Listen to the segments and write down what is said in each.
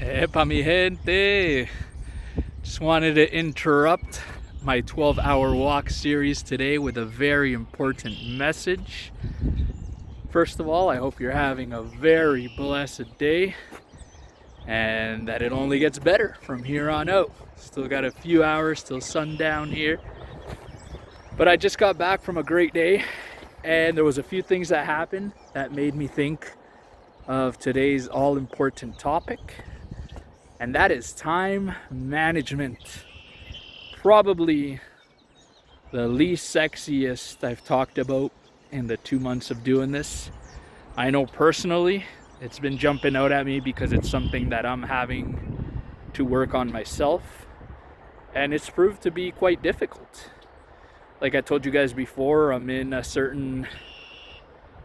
Epa mi gente! Just wanted to interrupt my 12-hour walk series today with a very important message. First of all, I hope you're having a very blessed day and that it only gets better from here on out. Still got a few hours till sundown here. But I just got back from a great day and there was a few things that happened that made me think of today's all-important topic. And that is time management. Probably the least sexiest I've talked about in the 2 months of doing this. I know personally it's been jumping out at me because it's something that I'm having to work on myself, and it's proved to be quite difficult. Like I told you guys before, I'm in a certain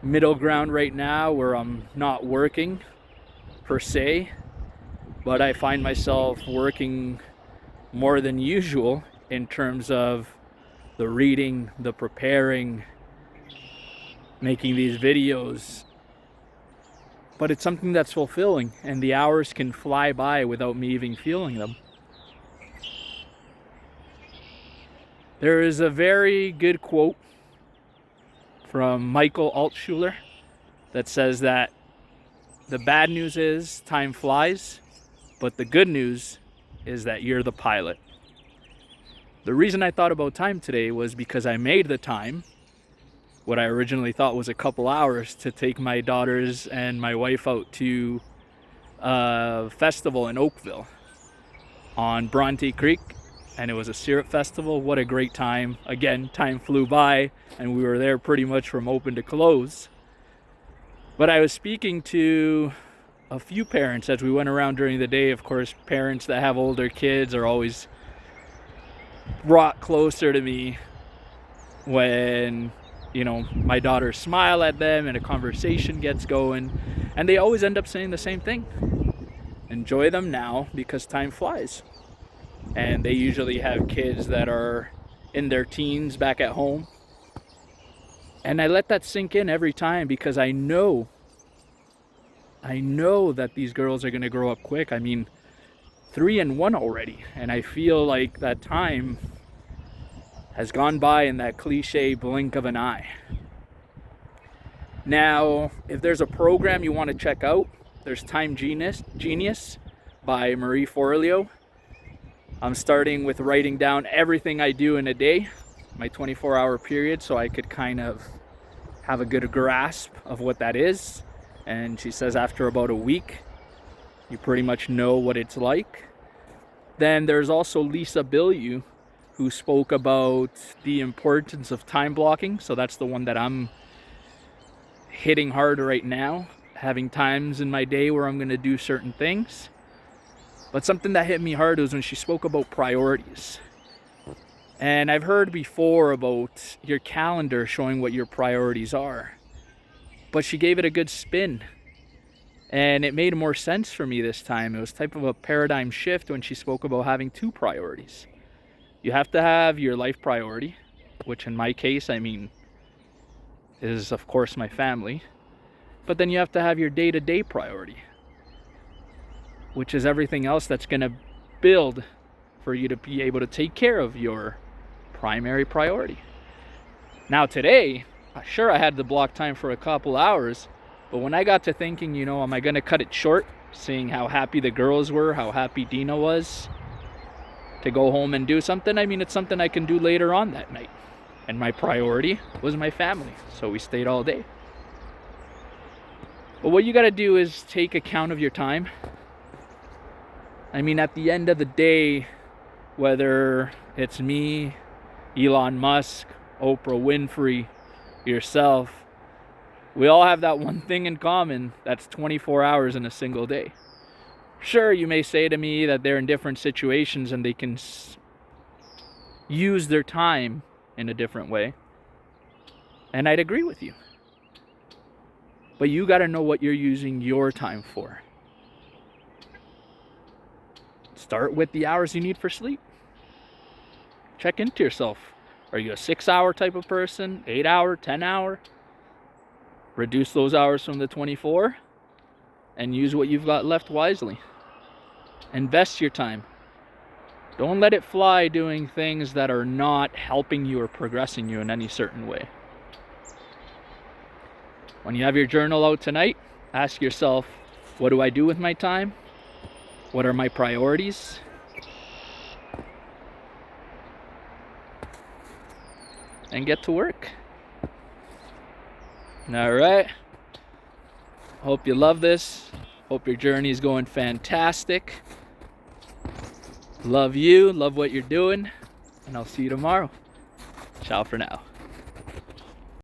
middle ground right now where I'm not working per se, but I find myself working more than usual in terms of the reading, the preparing, making these videos. But it's something that's fulfilling, and the hours can fly by without me even feeling them. There is a very good quote from Altshuler that says that the bad news is time flies, but the good news is that you're the pilot. The reason I thought about time today was because I made the time, what I originally thought was a couple hours, to take my daughters and my wife out to a festival in Oakville on Bronte Creek, and it was a syrup festival. What a great time. Again, time flew by and we were there pretty much from open to close. But I was speaking to a few parents as we went around during the day. Of course, parents that have older kids are always brought closer to me when, my daughters smile at them and a conversation gets going, and they always end up saying the same thing: enjoy them now because time flies. And they usually have kids that are in their teens back at home, and I let that sink in every time because I know that these girls are going to grow up quick. 3 and 1 already, and I feel like that time has gone by in that cliche blink of an eye. Now, if there's a program you want to check out, there's Time Genius by Marie Forleo. I'm starting with writing down everything I do in a day, my 24-hour period, so I could kind of have a good grasp of what that is. And she says after about a week, you pretty much know what it's like. Then there's also Lisa Bilyeu, who spoke about the importance of time blocking. So that's the one that I'm hitting hard right now, having times in my day where I'm going to do certain things. But something that hit me hard was when she spoke about priorities. And I've heard before about your calendar showing what your priorities are, but she gave it a good spin, and it made more sense for me this time. It was type of a paradigm shift when she spoke about having 2 priorities. You have to have your life priority, which in my case, is of course my family. But then you have to have your day-to-day priority, which is everything else that's going to build for you to be able to take care of your primary priority. Now today, sure, I had the block time for a couple hours, but when I got to thinking, am I going to cut it short, seeing how happy the girls were, how happy Dina was, to go home and do something? It's something I can do later on that night. And my priority was my family, so we stayed all day. But what you got to do is take account of your time. At the end of the day, whether it's me, Elon Musk, Oprah Winfrey, yourself, we all have that one thing in common: that's 24 hours in a single day. Sure, you may say to me that they're in different situations and they can use their time in a different way, and I'd agree with you. But you got to know what you're using your time for. Start with the hours you need for sleep. Check into yourself. Are you a 6-hour type of person? 8-hour, 10-hour? Reduce those hours from the 24 and use what you've got left wisely. Invest your time. Don't let it fly doing things that are not helping you or progressing you in any certain way. When you have your journal out tonight, ask yourself, what do I do with my time? What are my priorities? And get to work. All right. Hope you love this. Hope your journey is going fantastic. Love you, love what you're doing, and I'll see you tomorrow. Ciao for now.